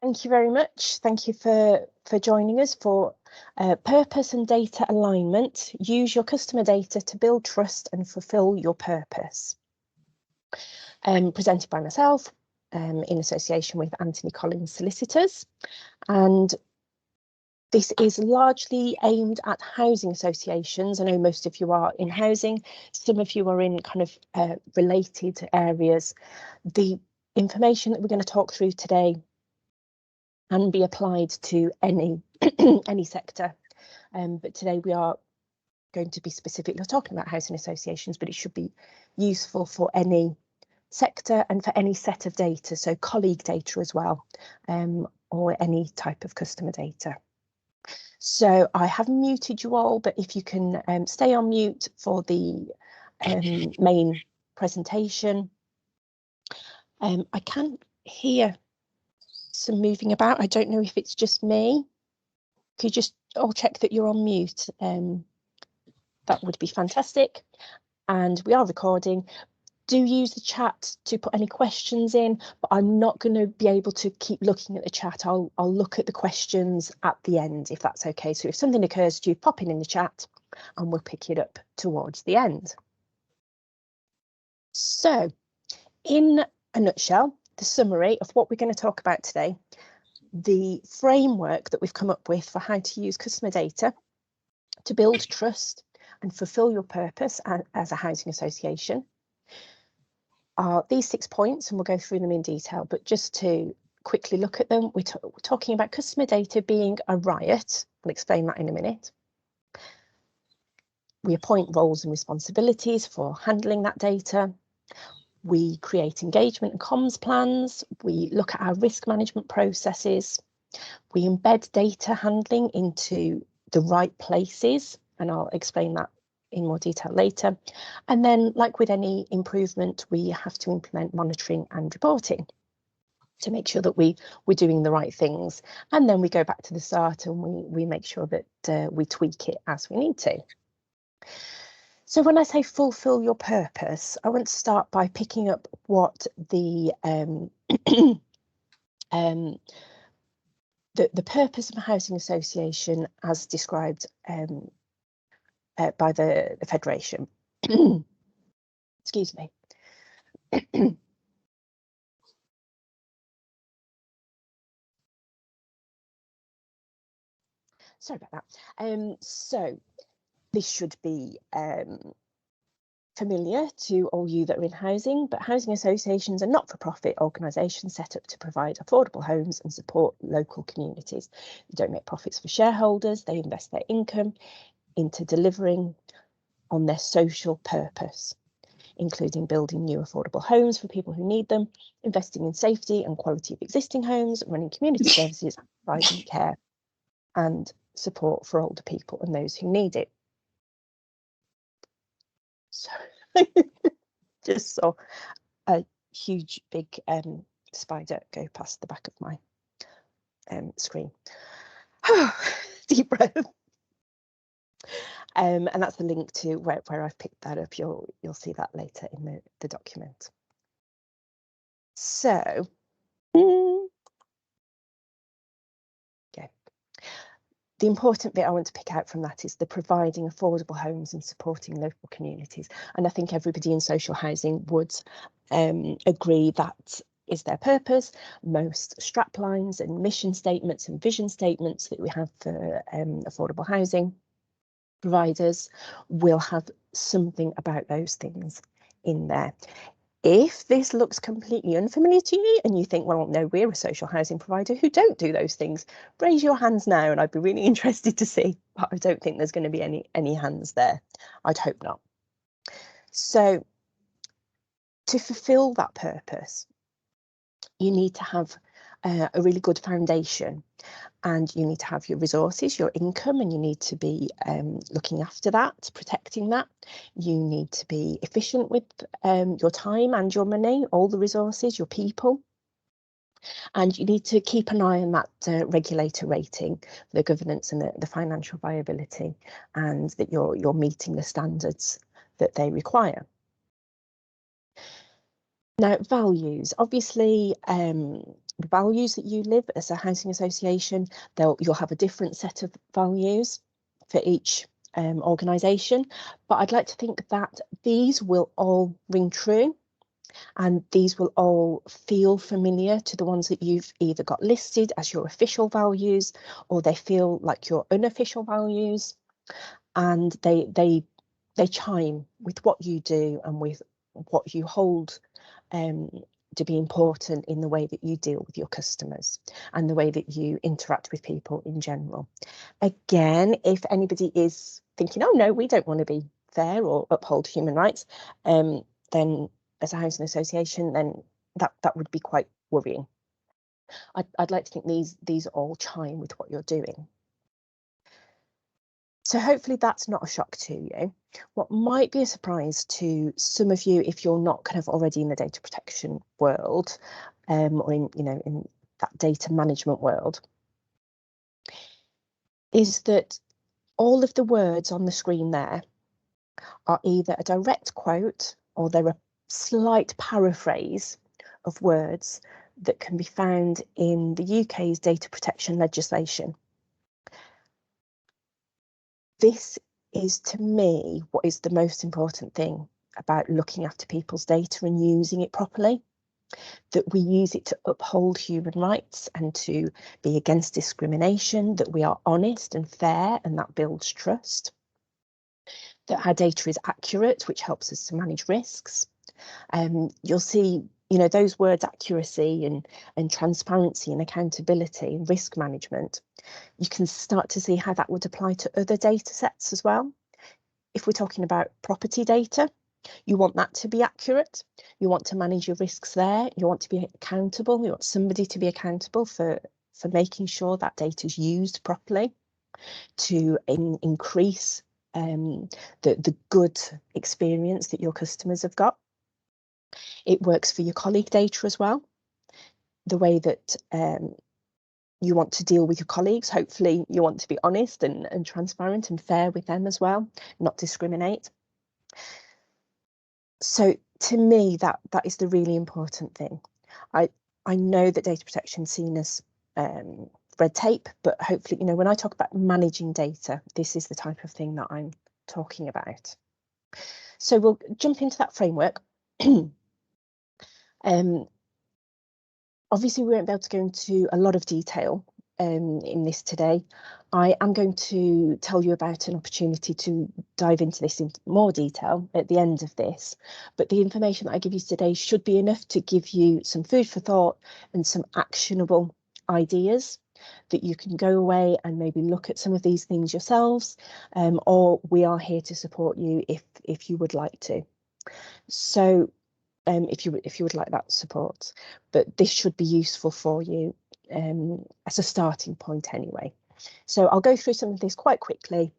Thank you very much. Thank you for joining us for Purpose and Data Alignment. Use your customer data to build trust and fulfil your purpose. Presented by myself in association with Anthony Collins Solicitors. And this is largely aimed at housing associations. I know most of you are in housing. Some of you are in kind of related areas. The information that we're going to talk through today can be applied to any any sector. But today we are going to be specifically talking about housing associations, but it should be useful for any sector and for any set of data, so colleague data as well, or any type of customer data. So I have muted you all, but if you can stay on mute for the main presentation. I can hear some moving about. I don't know if it's just me. Could you just all check that you're on mute? That would be fantastic. And we are recording. Do use the chat to put any questions in, but I'm not going to be able to keep looking at the chat. I'll look at the questions at the end, if that's okay. So if something occurs to you, pop in the chat and we'll pick it up towards the end. So in a nutshell, the summary of what we're going to talk about today, the framework that we've come up with for how to use customer data to build trust and fulfill your purpose as a housing association, are these 6 points, and we'll go through them in detail, but just to quickly look at them, we're talking about customer data being a riot. We'll explain that in a minute. We appoint roles and responsibilities for handling that data. We create engagement and comms plans. We look at our risk management processes. We embed data handling into the right places, and I'll explain that in more detail later. And then, like with any improvement, we have to implement monitoring and reporting to make sure that we're doing the right things. And then we go back to the start and we make sure that we tweak it as we need to. So when I say fulfill your purpose, I want to start by picking up what the purpose of a housing association as described by the Federation. Excuse me. Sorry about that. So this should be familiar to all you that are in housing, but housing associations are not-for-profit organisations set up to provide affordable homes and support local communities. They don't make profits for shareholders, they invest their income into delivering on their social purpose, including building new affordable homes for people who need them, investing in safety and quality of existing homes, running community services, providing care and support for older people and those who need it. So just saw a huge big spider go past the back of my screen. Deep breath. And that's the link to where I've picked that up. You'll see that later in the document. So, okay. The important bit I want to pick out from that is the providing affordable homes and supporting local communities. And I think everybody in social housing would agree that is their purpose. Most straplines and mission statements and vision statements that we have for affordable housing providers will have something about those things in there. If this looks completely unfamiliar to you and you think, well, no, we're a social housing provider who don't do those things, raise your hands now and I'd be really interested to see, but I don't think there's going to be any hands there. I'd hope not. So to fulfill that purpose, you need to have a really good foundation, and you need to have your resources, your income, and you need to be looking after that, protecting that. You need to be efficient with your time and your money, all the resources, your people. And you need to keep an eye on that regulator rating, the governance and the financial viability, and that you're meeting the standards that they require. Now, values. Obviously, values that you live as a housing association. You'll have a different set of values for each organisation, but I'd like to think that these will all ring true, and these will all feel familiar to the ones that you've either got listed as your official values, or they feel like your unofficial values, and they chime with what you do and with what you hold to be important in the way that you deal with your customers and the way that you interact with people in general. Again, if anybody is thinking, oh no, we don't want to be fair or uphold human rights, then as a housing association, then that would be quite worrying. I'd like to think these all chime with what you're doing. So hopefully that's not a shock to you. What might be a surprise to some of you, if you're not kind of already in the data protection world, or in that data management world, is that all of the words on the screen there are either a direct quote or they're a slight paraphrase of words that can be found in the UK's data protection legislation. This is, to me, what is the most important thing about looking after people's data and using it properly, that we use it to uphold human rights and to be against discrimination, that we are honest and fair, and that builds trust, that our data is accurate, which helps us to manage risks. You'll see, those words accuracy and transparency and accountability and risk management. You can start to see how that would apply to other data sets as well. If we're talking about property data, you want that to be accurate. You want to manage your risks there. You want to be accountable. You want somebody to be accountable for making sure that data is used properly to increase the good experience that your customers have got. It works for your colleague data as well. The way that you want to deal with your colleagues, hopefully you want to be honest and transparent and fair with them as well, not discriminate. So to me, that is the really important thing. I know that data protection is seen as red tape, but hopefully, when I talk about managing data, this is the type of thing that I'm talking about. So we'll jump into that framework. Obviously, we won't be able to go into a lot of detail in this today. I am going to tell you about an opportunity to dive into this in more detail at the end of this, but the information that I give you today should be enough to give you some food for thought and some actionable ideas that you can go away and maybe look at some of these things yourselves, or we are here to support you if you would like to. So if you would like that support, but this should be useful for you as a starting point anyway. So I'll go through some of this quite quickly,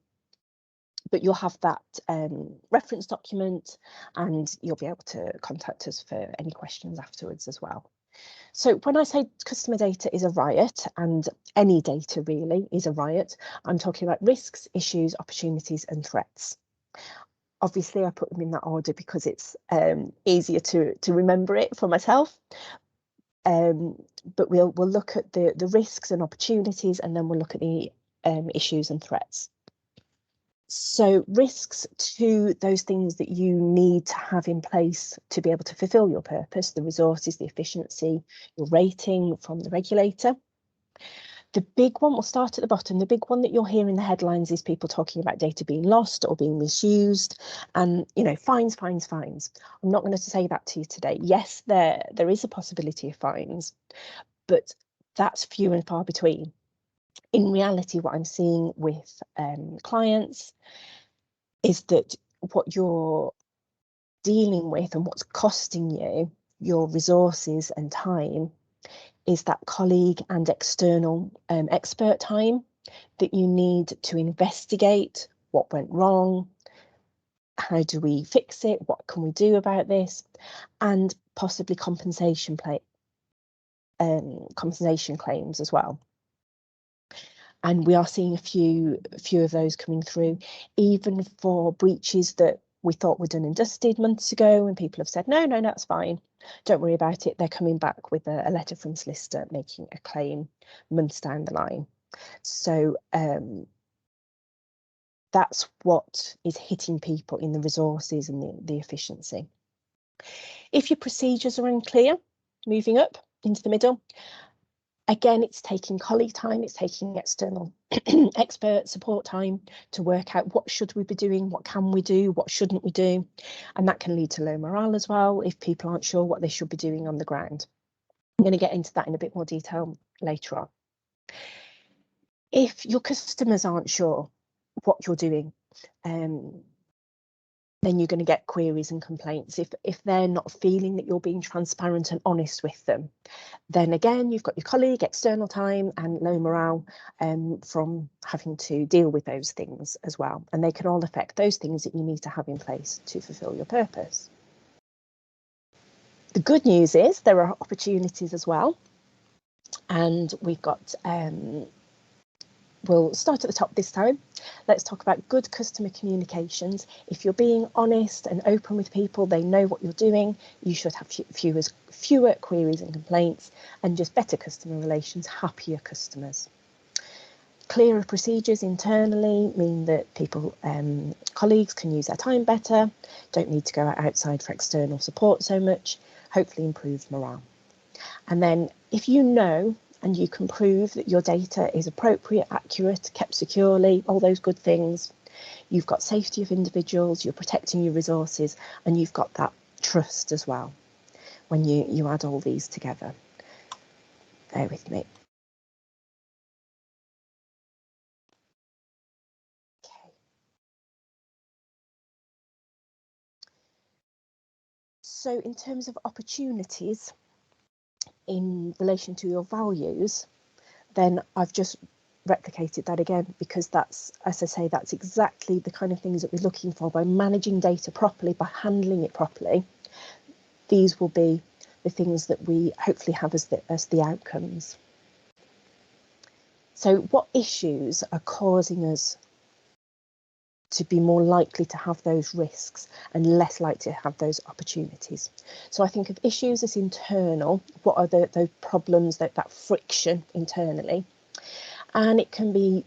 but you'll have that reference document and you'll be able to contact us for any questions afterwards as well. So when I say customer data is a riot, and any data really is a riot, I'm talking about risks, issues, opportunities and threats. Obviously, I put them in that order because it's easier to remember it for myself. But we'll look at the risks and opportunities, and then we'll look at the issues and threats. So risks to those things that you need to have in place to be able to fulfil your purpose, the resources, the efficiency, your rating from the regulator. The big one, we'll start at the bottom. The big one that you'll hear in the headlines is people talking about data being lost or being misused, and fines, fines, fines. I'm not going to say that to you today. Yes, there is a possibility of fines, but that's few and far between. In reality, what I'm seeing with clients is that what you're dealing with and what's costing you your resources and time is that colleague and external expert time that you need to investigate what went wrong, how do we fix it, what can we do about this, and possibly compensation claims as well. And we are seeing a few of those coming through, even for breaches that we thought were done and dusted months ago, and people have said, no, that's fine. Don't worry about it. They're coming back with a letter from solicitor making a claim months down the line. So that's what is hitting people in the resources and the efficiency. If your procedures are unclear, moving up into the middle, again, it's taking colleague time, it's taking external expert support time to work out what should we be doing, what can we do, what shouldn't we do. And that can lead to low morale as well if people aren't sure what they should be doing on the ground. I'm going to get into that in a bit more detail later on. If your customers aren't sure what you're doing, then you're going to get queries and complaints. If they're not feeling that you're being transparent and honest with them, then again, you've got your colleague, external time and low morale from having to deal with those things as well. And they can all affect those things that you need to have in place to fulfil your purpose. The good news is there are opportunities as well. And we've got, we'll start at the top this time. Let's talk about good customer communications. If you're being honest and open with people, they know what you're doing, you should have fewer queries and complaints, and just better customer relations, happier customers. Clearer procedures internally mean that people, colleagues can use their time better, don't need to go outside for external support so much, hopefully improve morale. And then if you know and you can prove that your data is appropriate, accurate, kept securely, all those good things, you've got safety of individuals, you're protecting your resources, and you've got that trust as well when you add all these together. Bear with me. Okay. So in terms of opportunities in relation to your values, then I've just replicated that again, because that's, as I say, that's exactly the kind of things that we're looking for. By managing data properly, by handling it properly, these will be the things that we hopefully have as the outcomes. So what issues are causing us to be more likely to have those risks and less likely to have those opportunities? So I think of issues as internal. What are those problems, that friction internally? And it can be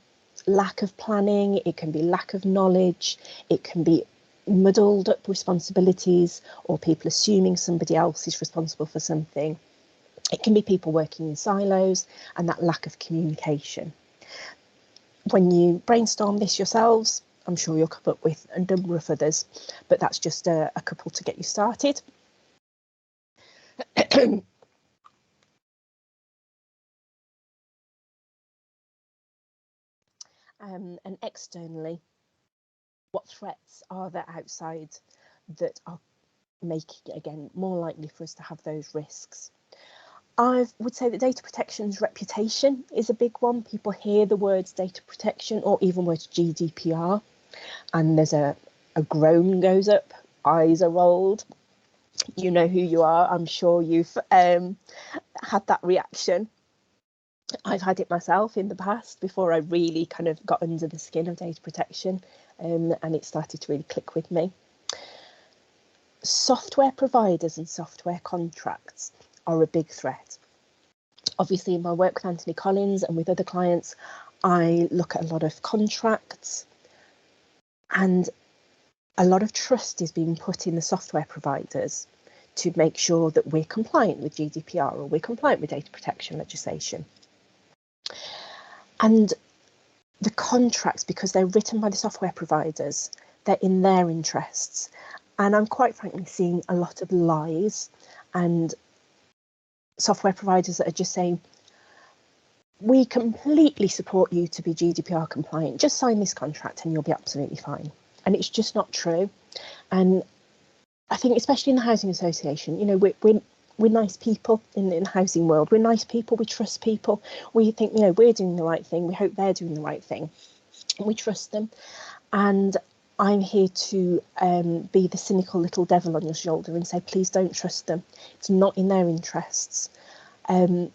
lack of planning, it can be lack of knowledge, it can be muddled up responsibilities, or people assuming somebody else is responsible for something. It can be people working in silos and that lack of communication. When you brainstorm this yourselves, I'm sure you'll come up with a number of others, but that's just a couple to get you started. And externally, what threats are there outside that are making it, again, more likely for us to have those risks? I would say that data protection's reputation is a big one. People hear the words data protection or even words GDPR, and there's a groan goes up, eyes are rolled. You know who you are. I'm sure you've had that reaction. I've had it myself in the past before I really kind of got under the skin of data protection, and it started to really click with me. Software providers and software contracts are a big threat. Obviously, in my work with Anthony Collins and with other clients, I look at a lot of contracts, and a lot of trust is being put in the software providers to make sure that we're compliant with GDPR or we're compliant with data protection legislation. And the contracts, because they're written by the software providers, they're in their interests. And I'm quite frankly seeing a lot of lies and software providers that are just saying, we completely support you to be GDPR compliant, just sign this contract and you'll be absolutely fine. And it's just not true. And I think especially in the housing association, you know, we're nice people in the housing world. We're nice people, we trust people. We think, you know, we're doing the right thing. We hope they're doing the right thing. We trust them. And I'm here to be the cynical little devil on your shoulder and say, please don't trust them. It's not in their interests. I'm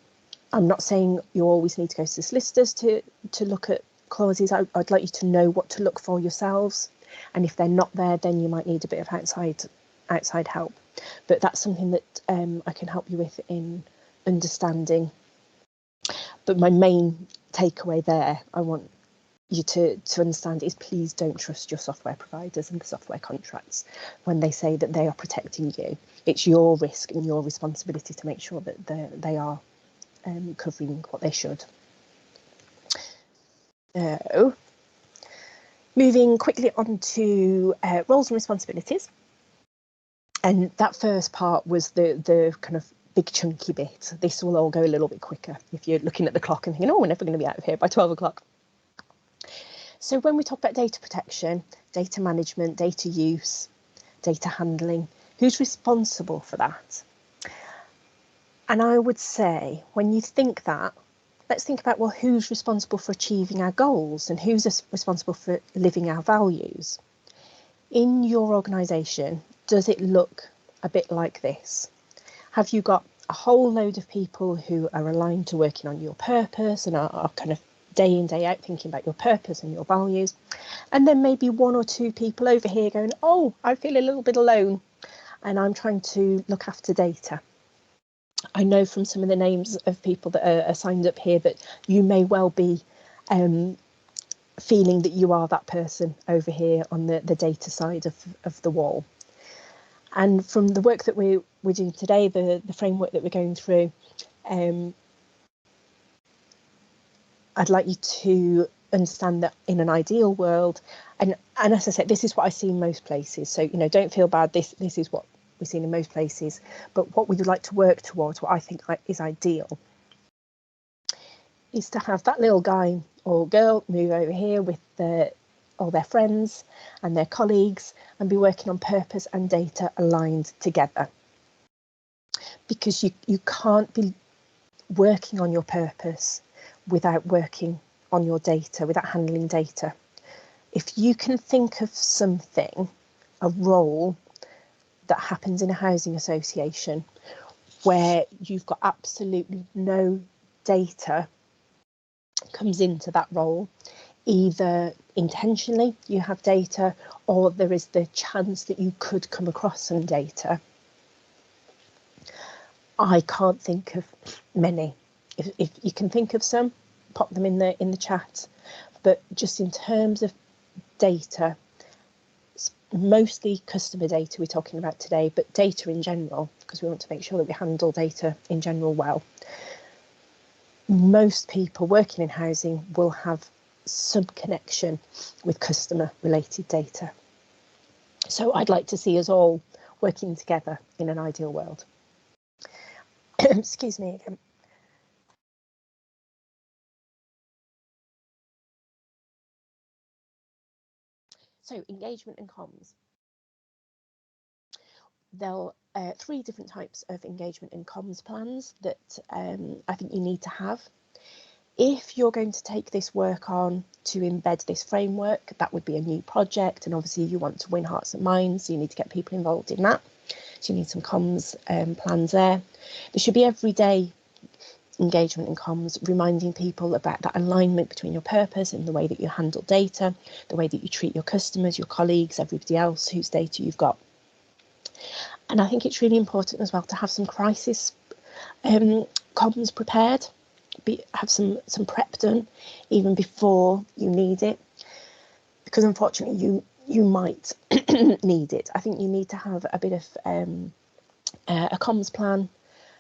not saying you always need to go to the solicitors to look at clauses. I'd like you to know what to look for yourselves. And if they're not there, then you might need a bit of outside help. But that's something that I can help you with in understanding. But my main takeaway there, I want you to understand, is please don't trust your software providers and the software contracts when they say that they are protecting you. It's your risk and your responsibility to make sure that they are covering what they should. Moving quickly on to roles and responsibilities. And that first part was the kind of big chunky bit. This will all go a little bit quicker if you're looking at the clock and thinking, oh, we're never going to be out of here by 12 o'clock. So when we talk about data protection, data management, data use, data handling, who's responsible for that? And I would say, when you think that, let's think about, well, who's responsible for achieving our goals and who's responsible for living our values? In your organisation, does it look a bit like this? Have you got a whole load of people who are aligned to working on your purpose and are kind of day in, day out thinking about your purpose and your values? And then maybe one or two people over here going, oh, I feel a little bit alone and I'm trying to look after data. I know from some of the names of people that are signed up here that you may well be feeling that you are that person over here on the data side of the wall. And from the work that we're doing today, the framework that we're going through, I'd like you to understand that in an ideal world, and as I said, this is what I see in most places. So, don't feel bad. This is what we're seeing in most places. But what we'd like to work towards, what I think is ideal, is to have that little guy or girl move over here with all their friends and their colleagues and be working on purpose and data aligned together. Because you can't be working on your purpose without working on your data, without handling data. If you can think of something, a role that happens in a housing association where you've got absolutely no data comes into that role, either intentionally you have data or there is the chance that you could come across some data, I can't think of many. If you can think of some, pop them in the chat. But just in terms of data, mostly customer data we're talking about today, but data in general, because we want to make sure that we handle data in general well. Most people working in housing will have some connection with customer related data. So I'd like to see us all working together in an ideal world. Excuse me again. So engagement and comms. There are 3 different types of engagement and comms plans that I think you need to have. If you're going to take this work on to embed this framework, that would be a new project, and obviously you want to win hearts and minds, so you need to get people involved in that. So you need some comms plans there. There should be everyday engagement and comms, reminding people about that alignment between your purpose and the way that you handle data, the way that you treat your customers, your colleagues, everybody else whose data you've got. And I think it's really important as well to have some crisis comms prepared, have some prep done even before you need it, because unfortunately you might need it. I think you need to have a bit of a comms plan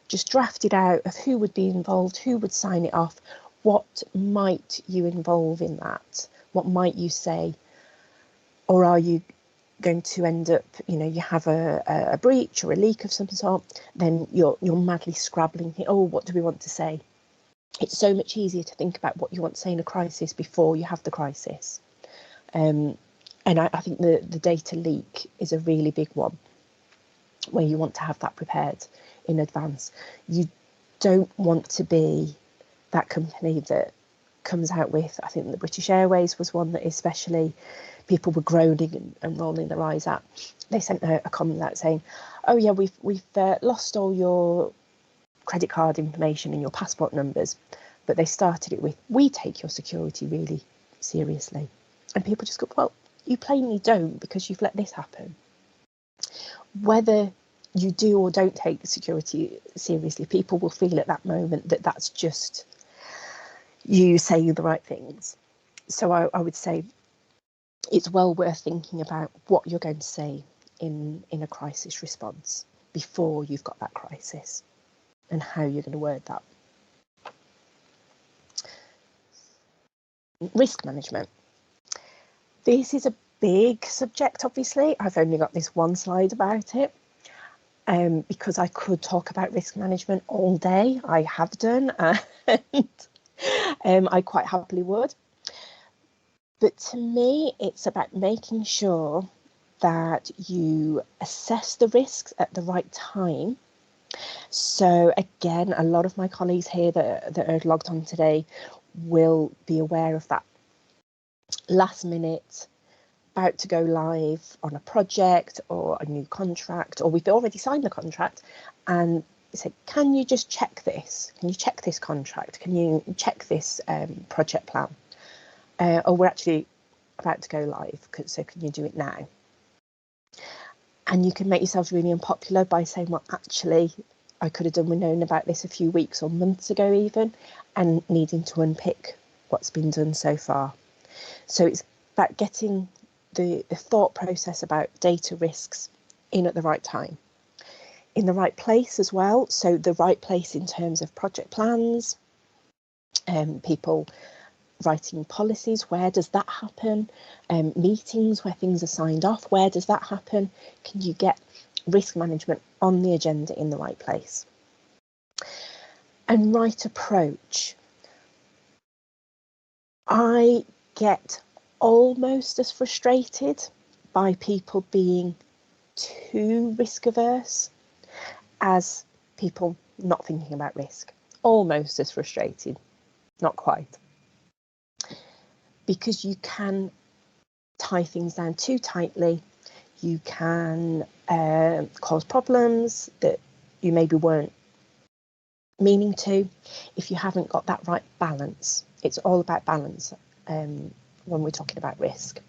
just drafted out of who would be involved, who would sign it off, what might you involve in that, what might you say, or are you going to end up, you have a breach or a leak of some sort, then you're madly scrabbling, oh, what do we want to say? It's so much easier to think about what you want to say in a crisis before you have the crisis. And I think the data leak is a really big one, where you want to have that prepared in advance. You don't want to be that company that comes out with, I think the British Airways was one that especially people were groaning and rolling their eyes at. They sent a comment out saying, oh yeah, we've lost all your credit card information and your passport numbers, but they started it with, we take your security really seriously. And people just go, well, You plainly don't, because you've let this happen. Whether you do or don't take security seriously, people will feel at that moment that that's just you saying the right things. So I would say it's well worth thinking about what you're going to say in a crisis response before you've got that crisis, and how you're going to word that. Risk management. This is a big subject, obviously. I've only got this one slide about it, because I could talk about risk management all day. I have done, and I quite happily would. But to me, it's about making sure that you assess the risks at the right time. So again, a lot of my colleagues here that are logged on today will be aware of that last minute, about to go live on a project or a new contract, or we've already signed the contract, and say, can you just check this? Can you check this contract? Can you check this project plan? Or we're actually about to go live, so can you do it now? And you can make yourselves really unpopular by saying, well, actually, I could have known about this a few weeks or months ago even, and needing to unpick what's been done so far. So it's about getting the thought process about data risks in at the right time, in the right place as well. So the right place in terms of project plans, people writing policies, where does that happen? Meetings where things are signed off, where does that happen? Can you get risk management on the agenda in the right place? And right approach. I get almost as frustrated by people being too risk averse as people not thinking about risk. Almost as frustrated, not quite. Because you can tie things down too tightly, you can cause problems that you maybe weren't meaning to, if you haven't got that right balance. It's all about balance when we're talking about risk.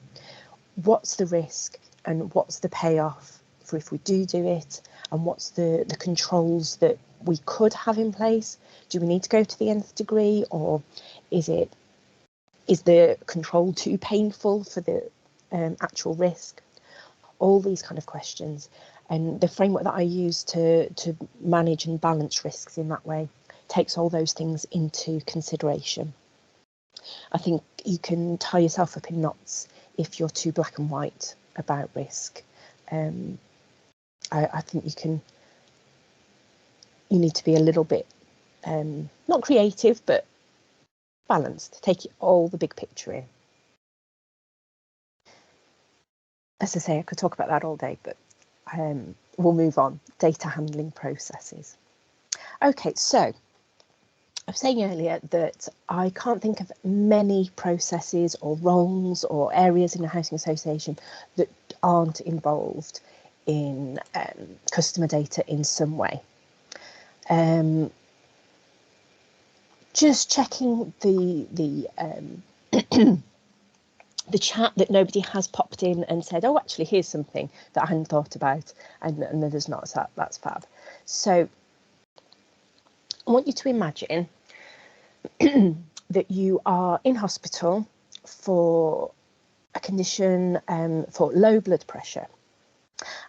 What's the risk and what's the payoff for if we do it, and what's the controls that we could have in place? Do we need to go to the nth degree, or is the control too painful for the actual risk? All these kind of questions, and the framework that I use to manage and balance risks in that way takes all those things into consideration. I think you can tie yourself up in knots if you're too black and white about risk. I think you need to be a little bit not creative, but balanced. Take all the big picture in. As I say, I could talk about that all day, but we'll move on. Data handling processes. Okay, so I was saying earlier that I can't think of many processes or roles or areas in a housing association that aren't involved in customer data in some way. Just checking the chat that nobody has popped in and said, oh, actually, here's something that I hadn't thought about, and there's not, so that's fab. So I want you to imagine that you are in hospital for a condition for low blood pressure,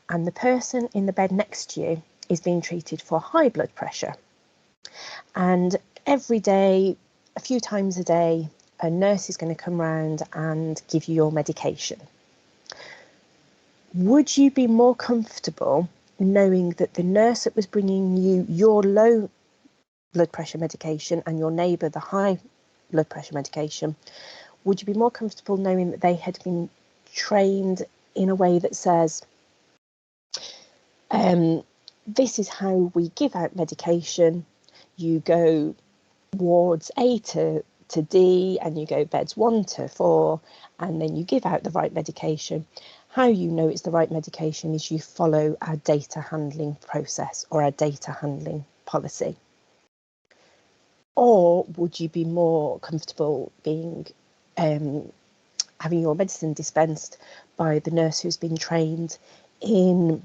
and the person in the bed next to you is being treated for high blood pressure. And every day, a few times a day, a nurse is going to come round and give you your medication. Would you be more comfortable knowing that the nurse that was bringing you your low blood pressure medication and your neighbour the high blood pressure medication, would you be more comfortable knowing that they had been trained in a way that says, this is how we give out medication, you go wards A to D, and you go beds 1 to 4, and then you give out the right medication. How you know it's the right medication is you follow our data handling process or our data handling policy. Or would you be more comfortable being having your medicine dispensed by the nurse who's been trained in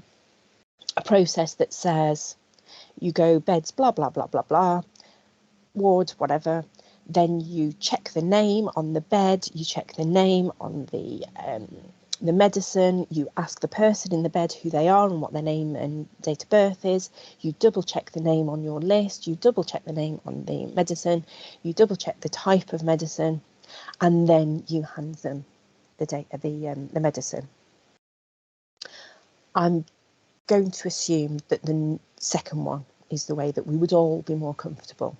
a process that says you go beds, blah, blah, blah, blah, blah, ward, whatever. Then you check the name on the bed, you check the name on the medicine, you ask the person in the bed who they are and what their name and date of birth is, you double check the name on your list, you double check the name on the medicine, you double check the type of medicine, and then you hand them the medicine. I'm going to assume that the second one is the way that we would all be more comfortable.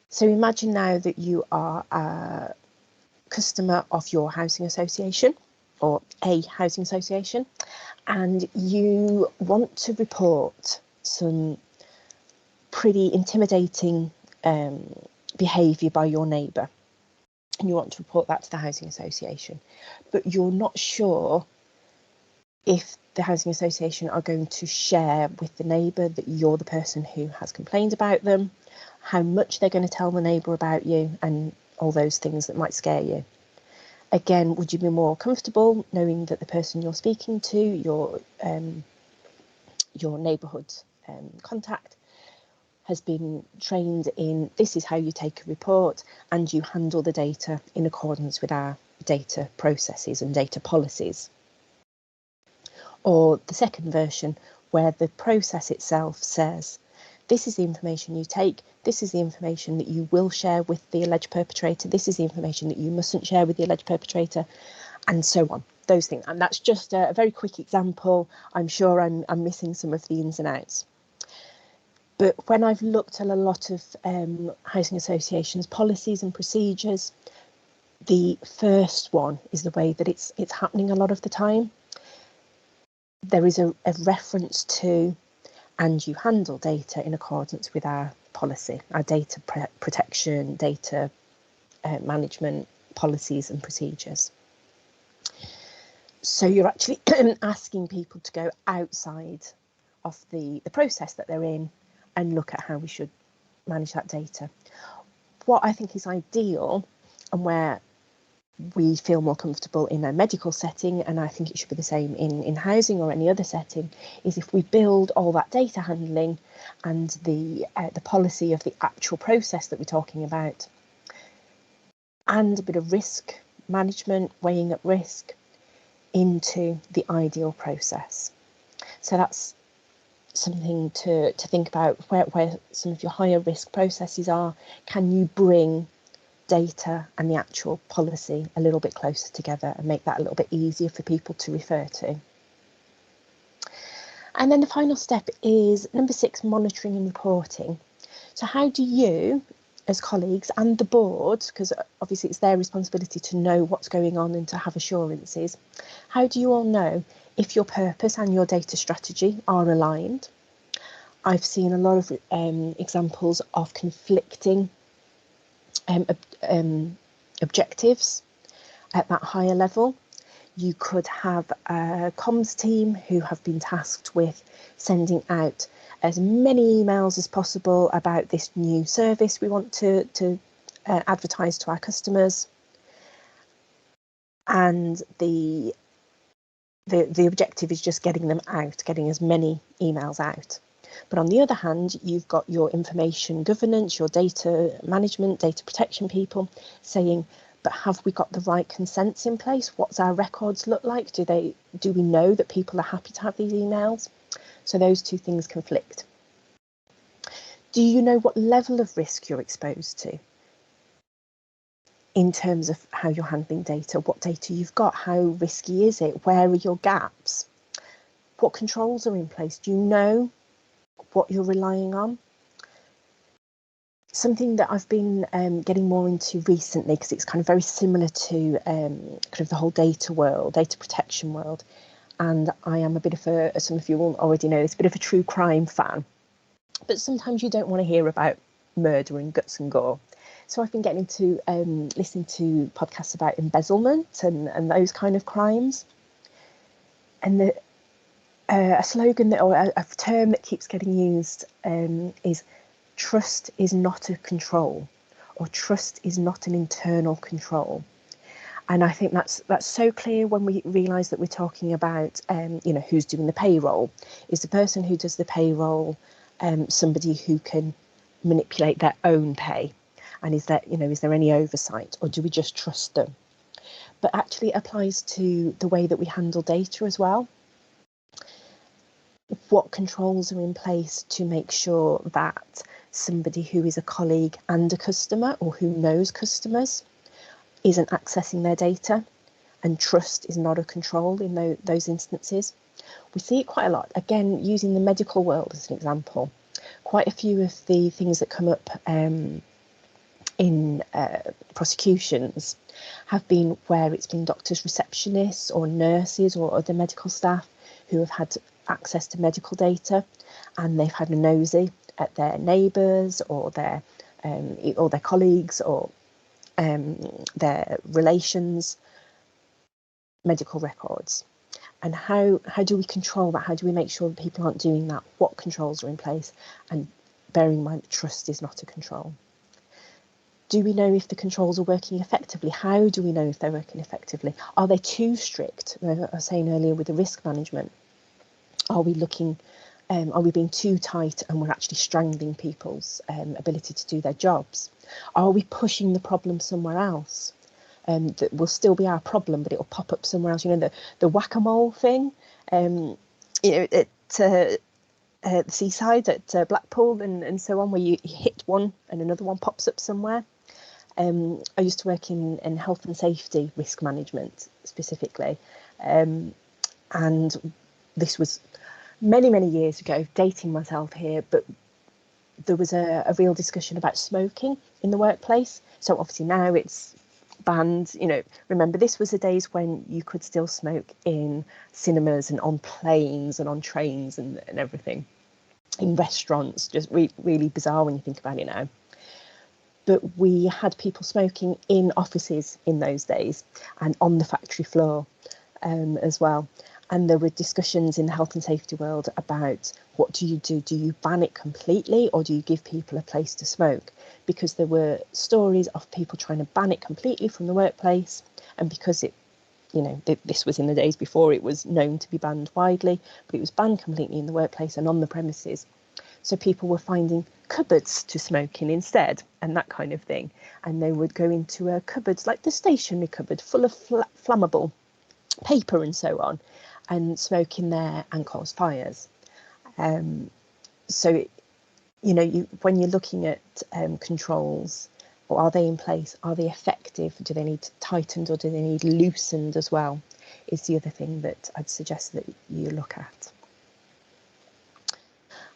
So imagine now that you are a customer of your housing association or a housing association, and you want to report some pretty intimidating behaviour by your neighbour, and you want to report that to the housing association, but you're not sure if the housing association are going to share with the neighbour that you're the person who has complained about them, how much they're going to tell the neighbour about you, and all those things that might scare you. Again, would you be more comfortable knowing that the person you're speaking to, your neighbourhood contact, has been trained in this is how you take a report and you handle the data in accordance with our data processes and data policies? Or the second version, where the process itself says, this is the information you take, this is the information that you will share with the alleged perpetrator, this is the information that you mustn't share with the alleged perpetrator, and so on, those things. And that's just a very quick example. I'm sure I'm missing some of the ins and outs. But when I've looked at a lot of housing associations' policies and procedures, the first one is the way that it's happening a lot of the time. There is a reference to, and you handle data in accordance with our policy, our data protection, data management policies and procedures. So you're actually asking people to go outside of the process that they're in and look at how we should manage that data. What I think is ideal, and where we feel more comfortable in a medical setting, and I think it should be the same in housing or any other setting, is if we build all that data handling and the policy of the actual process that we're talking about, and a bit of risk management, weighing up risk, into the ideal process. So that's something to think about, where some of your higher risk processes are. Can you bring data and the actual policy a little bit closer together and make that a little bit easier for people to refer to? And then the final step is number 6, monitoring and reporting. So how do you, as colleagues and the board, because obviously it's their responsibility to know what's going on and to have assurances, how do you all know if your purpose and your data strategy are aligned? I've seen a lot of examples of conflicting objectives at that higher level. You could have a comms team who have been tasked with sending out as many emails as possible about this new service we want to advertise to our customers, and the objective is just getting them out, getting as many emails out. But on the other hand, you've got your information governance, your data management, data protection people saying, but have we got the right consents in place? What's our records look like? Do we know that people are happy to have these emails? So those two things conflict. Do you know what level of risk you're exposed to in terms of how you're handling data, what data you've got, how risky is it, where are your gaps, what controls are in place? Do you know what you're relying on? Something that I've been getting more into recently, because it's kind of very similar to kind of the whole data world, data protection world, and I am a bit of a, as some of you will already know, it's a bit of a true crime fan, but sometimes you don't want to hear about murder and guts and gore. So I've been getting to listen to podcasts about embezzlement and those kind of crimes. And a slogan or a term that keeps getting used is trust is not a control, or trust is not an internal control. And I think that's so clear when we realise that we're talking about, you know, who's doing the payroll. Is the person who does the payroll somebody who can manipulate their own pay? And is there, you know, is there any oversight, or do we just trust them? But actually it applies to the way that we handle data as well. What controls are in place to make sure that somebody who is a colleague and a customer, or who knows customers, isn't accessing their data, and trust is not a control in those instances. We see it quite a lot, again, using the medical world as an example. Quite a few of the things that come up in prosecutions have been where it's been doctors, receptionists or nurses or other medical staff who have had access to medical data, and they've had a nosy at their neighbours or their colleagues or their relations' medical records. And how do we control that? How do we make sure that people aren't doing that? What controls are in place? And bearing in mind that trust is not a control. Do we know if the controls are working effectively? How do we know if they're working effectively? Are they too strict? I was saying earlier with the risk management, are we looking, are we being too tight and we're actually strangling people's ability to do their jobs? Are we pushing the problem somewhere else? That will still be our problem, but it will pop up somewhere else. You know, the whack-a-mole thing, you know, at the seaside at Blackpool and so on, where you hit one and another one pops up somewhere. I used to work in health and safety risk management specifically, and this was many years ago, dating myself here, but there was a real discussion about smoking in the workplace. So obviously now it's banned. You know, remember, this was the days when you could still smoke in cinemas and on planes and on trains and everything, in restaurants. Just really bizarre when you think about it now. But we had people smoking in offices in those days and on the factory floor as well. And there were discussions in the health and safety world about what do you do? Do you ban it completely, or do you give people a place to smoke? Because there were stories of people trying to ban it completely from the workplace, and because it, you know, this was in the days before it was known to be banned widely, but it was banned completely in the workplace and on the premises. So people were finding cupboards to smoke in instead, and that kind of thing. And they would go into cupboards like the stationery cupboard full of flammable paper and so on, and smoke in there and cause fires. So, you know, when you're looking at controls, or are they in place? Are they effective? Do they need tightened, or do they need loosened as well? Is the other thing that I'd suggest that you look at.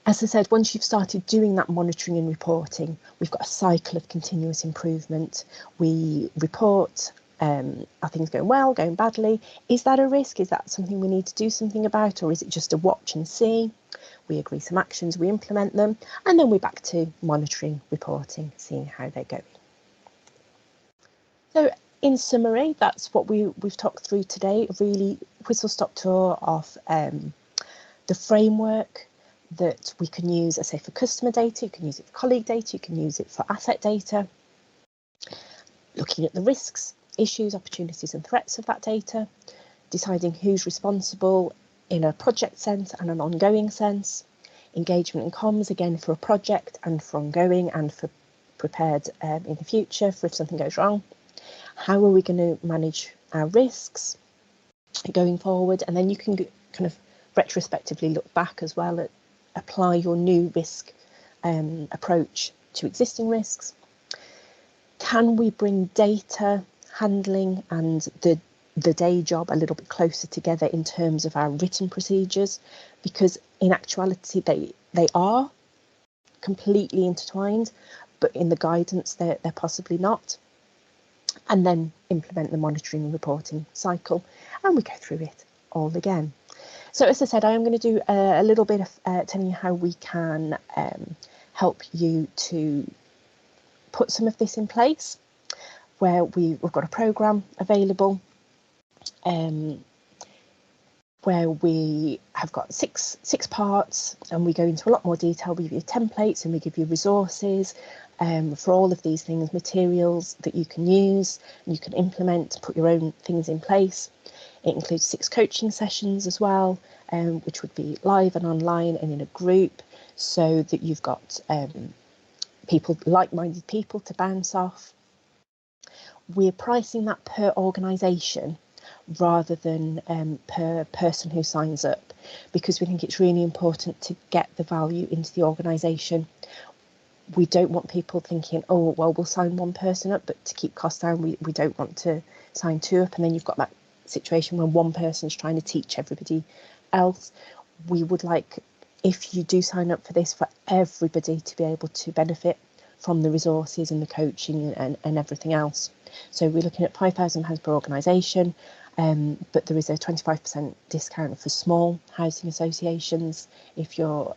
As I said, once you've started doing that monitoring and reporting, we've got a cycle of continuous improvement. We report, are things going well, going badly? Is that a risk? Is that something we need to do something about, or is it just a watch and see? We agree some actions, we implement them, and then we're back to monitoring, reporting, seeing how they're going. So in summary, that's what we've talked through today, a really whistle-stop tour of the framework that we can use, say, for customer data. You can use it for colleague data, you can use it for asset data, looking at the risks, issues, opportunities and threats of that data, deciding who's responsible in a project sense and an ongoing sense, engagement and comms, again, for a project and for ongoing and for prepared in the future for if something goes wrong. How are we going to manage our risks going forward? And then you can kind of retrospectively look back as well at apply your new risk approach to existing risks. Can we bring data handling and the day job a little bit closer together in terms of our written procedures? Because in actuality they are completely intertwined, but in the guidance they're possibly not. And then implement the monitoring and reporting cycle, and we go through it all again. So as I said, I am going to do a little bit of telling you how we can help you to put some of this in place, where we've got a programme available where we have got six parts, and we go into a lot more detail. We give you templates and we give you resources for all of these things, materials that you can use, you can implement, put your own things in place. It includes 6 coaching sessions as well, which would be live and online and in a group, so that you've got people, like-minded people to bounce off. We're pricing that per organisation rather than per person who signs up, because we think it's really important to get the value into the organisation. We don't want people thinking, oh, well, we'll sign one person up, but to keep costs down, we don't want to sign 2 up. And then you've got that situation where one person's trying to teach everybody else. We would like, if you do sign up for this, for everybody to be able to benefit from the resources and the coaching and everything else. So we're looking at £5,000 per organisation, but there is a 25% discount for small housing associations if you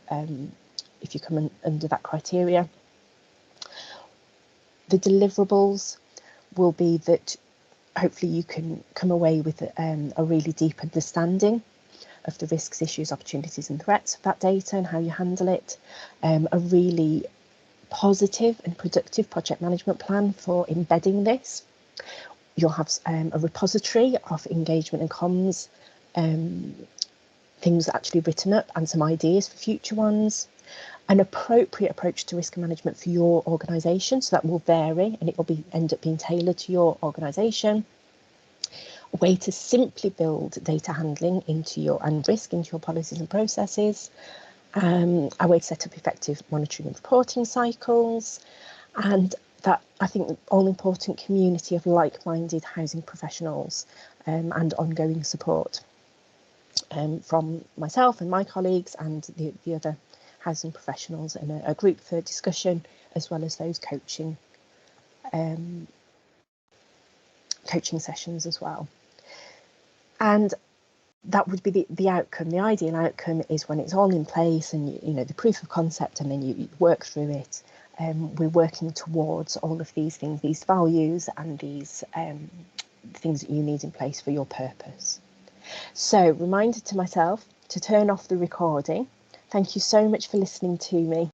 come under that criteria. The deliverables will be that hopefully you can come away with a really deep understanding of the risks, issues, opportunities and threats of that data and how you handle it, a really positive and productive project management plan for embedding this. You'll have a repository of engagement and comms, things actually written up and some ideas for future ones. An appropriate approach to risk management for your organisation, so that will vary and it will end up being tailored to your organisation. A way to simply build data handling and risk into your policies and processes. A way to set up effective monitoring and reporting cycles, and that, I think, all-important community of like-minded housing professionals and ongoing support from myself and my colleagues and the other housing professionals, and a group for discussion, as well as those coaching sessions as well. And that would be the outcome. The ideal outcome is when it's all in place and you know the proof of concept, and then you work through it. We're working towards all of these things, these values and these things that you need in place for your purpose. So, reminder to myself to turn off the recording. Thank you so much for listening to me.